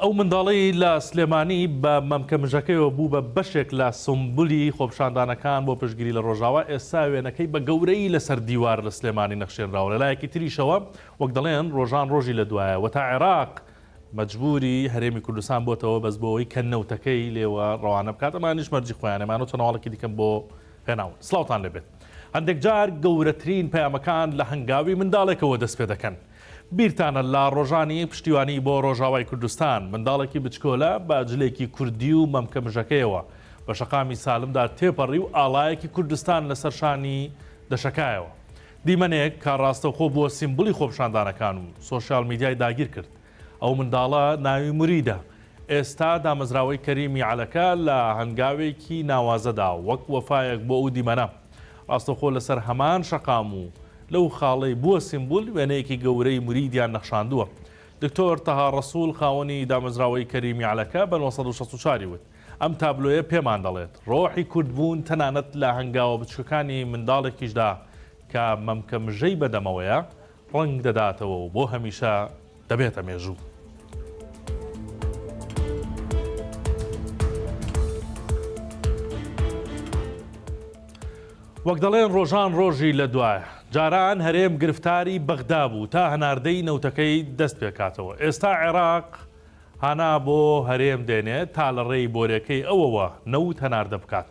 ئەو منداڵی لە سلێمانی بە مەمکەمژەکەیەوە بوو بە بەشێک لە سمبولی خۆپشاندانەکان بۆ پشتگیری لە ڕۆژاوا. ئێستا وێنەکەی بە گەورەی لەسەر دیوار لە سلێمانی نەخشێنراوە. لەلایەکی تریشەوە وەک دەڵێن ڕۆژان ڕۆژی لە دوایە و تا عێراق مەجبوری هەرێمی کوردستان بۆتەوە بەس بۆەوەی کە نەوتەکەی لێوە ڕەوانە بکات. ئەمانیش مەرجی خۆیانەمانەوە چەناوەڵێکی دیکەم بۆ هێناون. سڵاوتان لێبێت. هەندێک جار گەورەترین پەیامەکان لە هەنگاوی منداڵێکەوە دەست پێ دەکەن. بیرتانە لە ڕۆژانی پشتیوانی بۆ ڕۆژاوای کوردستان منداڵێکی بچکۆلە بە جلێکی کوردی و مەمکەمژەکەیەوە بە شەقامی سالمدا تێپەڕی و ئاڵایەکی کوردستان لەسەر شانی دەشەکایەوە. دیمەنێک کارڕاستەوخۆ بووە سیمبولی خۆپشاندانەکان و سۆشیال میدیای داگیر کرد. ئەو منداڵە ناوی موریدە. ئێستا دامەزراوەی کەریمی عەلەکە لە هەنگاوێکی ناوازەدا وەک وەفایەک بۆ ئەو دیمەنە. ڕاستەوخۆ لەسەر هەمان شەقام و لەو خاڵەی بووە سیمبول وێنەیەکی گەورەی موریدیان نەخشاندووە. دکتۆر تەها ڕەسوول خاوەنی دامەزراوەی کەریمی عەلەکە بە 1964 وت ئەم تابلۆیە پێمان دەڵێت ڕۆحی کوردبوون تەنانەت لە هەنگاوە بچکەکانی منداڵێکیشدا کە مەمکەمژەی بەدەمەوەیە ڕەنگ دەداتەوە و بۆ هەمیشە دەبێتە مێژوو. وەک دەڵێن ڕۆژان ڕۆژی لە دوایە. جاران هەرێم گرفتاری بەغدا بوو تا هەناردەی نەوتەکەی دەست پێکاتەوە. ئێستا عێراق هانا بۆ هەرێم دێنێت تا لە ڕێی بۆرەکەی ئەوەوە نەوت هەناردە بکات.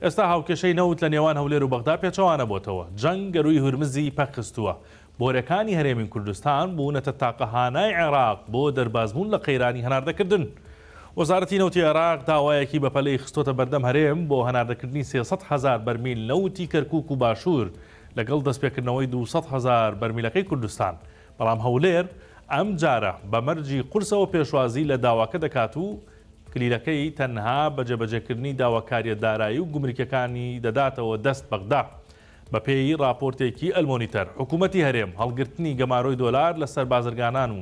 ئێستا هاوکێشەی نەوت لە نێوان هەولێر و بەغدا پێچەوانە بۆتەوە. جەنگ گەروی هورمزی پەخستووە. بۆرەکانی هەرێمی کوردستان بوونەتە تاقەهانای عێراق بۆ دەربازبوون لە قەیرانی هەناردەکردن. وەزارەتی نەوتی عێراق داوایەکی بە پەلەی خستۆتە بەردەم هەرێم بۆ هەناردەکردنی 300,000 بەرمیل نەوتی کەرکووک و باشوور لەگەڵ دەستپێکردنەوەی 200,000 بەرمیلەکەی کوردستان. بەڵام هەولێر ئەم جارە بە مەرجی قورسەوە پێشوازی لە داواکە دەکات و کلیلەکەی تەنها بە جێبەجێکردنی داواکاریە دارایی و گومرکەکانی دەداتەوە دەست بەغدا. بە پێی راپۆرتێکی ئەلمۆنیتەر حکوومەتی هەرێم هەڵگرتنی گەمارۆی دۆلار لەسەر بازرگانان و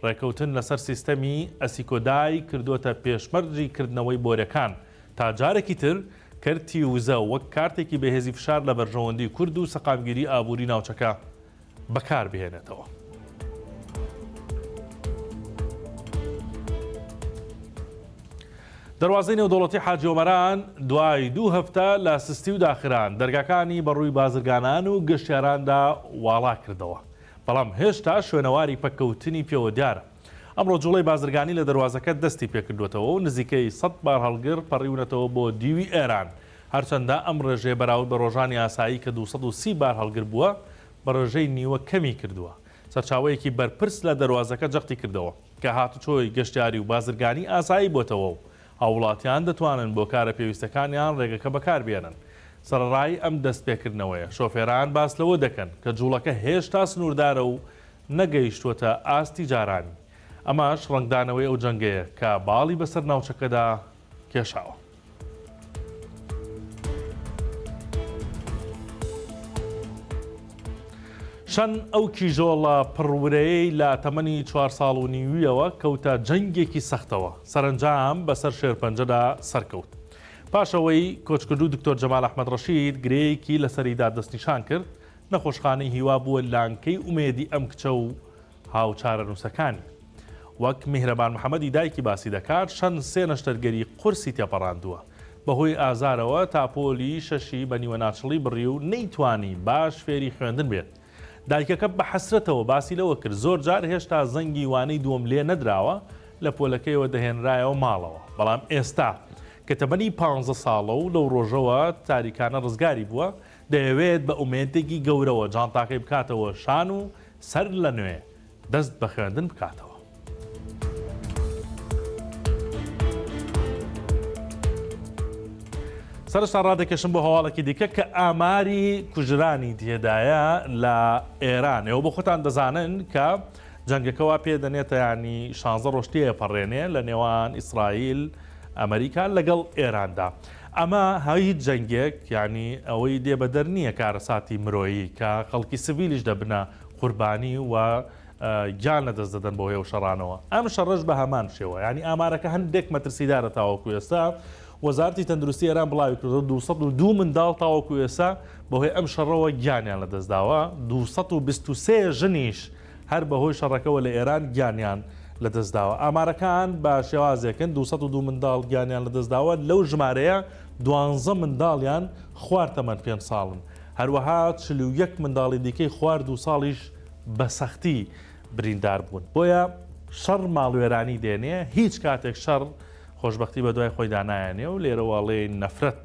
ڕێکەوتن لەسەر سیستەمی ئەسیکۆدای کردوتە پێشمەرجی کردنەوەی بۆرەکان تا جارێکی تر کەرتی وزە وەک کارتێکی بەهێزی فشار لە بەرژەوەندی کورد و سەقامگیری ئابووری ناوچەکە بەکار بهێنێتەوە. دەواازەی نێودەوڵەتی حاجی ئۆمەران دوای 2 هەفتە لە سستی و داخران دەرگاکانی بەڕووی بازرگانان و گەشتیاراندا واڵا کردەوە. بەڵام هێشتا شوێنەواری پەککەوتنی پێوە دیارە. ئەمڕۆ جوڵەی بازرگانی لە دەواازەکە دەستی پێکردوێتەوە و نزیکەی 100 بار هەڵگر پەڕیونەتەوە بۆ دیوی ئێران. هەرچەندە ئەم ڕێژەیە بەراورد بە ڕۆژانی ئاسایی کە 230 بار هەڵگر بووە بە ڕێژەی نیوە کەمی کردووە. سەرچاوەیەکی بەرپرس لە دەواازەکە جەختی کردەوە کە هاتوچۆی گەشتیاری و بازرگانی ئاسایی بۆتەوە و هاوڵاتیان دەتوانن بۆ کارە پێویستەکانیان ڕێگەکە بەکاربێنن. سەرڕای ئەم دەست پێکردنەوەیە شۆفێران باس لەوە دەکەن کە جوڵەکە هێشتا سنووردارە و نەگەیشتووەتە ئاستی جارانی. ئەماش ڕنگدانەوەی ئەو جەنگەیە کە باڵی بەسەر ناوچەکەدا کێشاوە. شەن ئەو کیژۆڵە پڕورەیەی لە تەمەنی 4 ساڵ و نیویەوە کەوتە جەنگێکی سەختەوە. سەرنجام بەسەر شێرپەنجەدا سەرکەوت. پاشەوەی کۆچکردو دکتۆر جەمال ئەحمەد ڕەشید گرەیەکی لەسەریدا دەستنیشان کرد. نەخۆشخانەی هیوا بووە لانکەی ئومێدی ئەم کچە و هاوچارە نووسەکانی. وەک میهرەبان محەممەدی دایکی باسی دەکات شەن 3 نەشتەرگەری قورسی تێپەڕاندووە. بەهۆی ئازارەوە تاپۆلی شەشی بە نیوە ناچڵی بڕی و نەیتوانی باش فێری خوێندن بێت. دایکەکە بە حەسرەتەوە باسی لەوە کرد زۆر جار هێشتا زەنگی وانەی دووەم لێ نەدراوە لە پۆلەکەیەوە دەهێنرایەوە ماڵەوە. بەڵام ئێستا کە تەمەنی 15 ساڵە و لەو ڕۆژەوە تاریکانە ڕزگاری بووە دەیەوێت بە ئومێدێکی گەورەوە جانتاقی بکاتەوە شان و سەر لە نوێ دەست بە خوێندن بکاتەوە. سەرشتا ڕادەکەشم بۆ هەواڵێکی دیکە کە ئاماری کوژرانی تێدایە لە ئێران. ئێوە بۆ خۆتان دەزانن کە جەنگەکەوا پێدەنێتە ینی 16 ڕۆژتیە پەڕێنێ لە نێوان ئیسرائیل ئەمریکا لەگەڵ ئێراندا. ئەمە هیچ جەنگێک ینی ئەوەی دێ بە دەرنیە کارەساتی مرۆیی کە خەڵکی سڤیلیش دەبنە قوربانی و گیان لە دەست دەدەن بۆ هێو شەڕانەوە. ئەم شەڕەش بە هەمان شێوە ینی ئامارەکە هەندێک مەترسیدارە تاوەکو ئێستا. وەزارەتی تەندروستی ئێران بڵاوی کردەوە 202 منداڵ تاوەکو ئێستا بەهۆی ئەم شەڕەوە گیانیان لە دەستداوە. 223 ژنیش هەر بەهۆی شەڕەکەەوە لە ئێران گیانیان لەدەستداوە. ئامارەکان بە شێوازێکن 202 منداڵ گیانیان لەدەستداوە، لەو ژمارەیە 12 منداڵیان خوار تەمەەن 5 ساڵن. هەروەها 41 منداڵی دیکەی خوار 2 ساڵیش بە سەختی بریندار بوون. بۆیە شەڕ ماڵوێرانی دێنێ، هیچ کاتێک شەڕ خۆشببختی بە دوای خۆی دانایانێ و لێرەواڵێ نەفرەت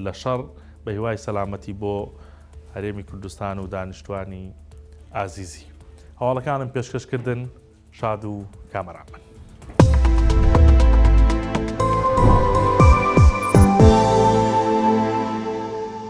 لە شەڕ بە هیوای سەلامەتی بۆ هەرێمی کوردستان و دانیشتوانی ئازیزی. هەواڵەکانم پێشکەشکردن شاد و کامەرانمەند.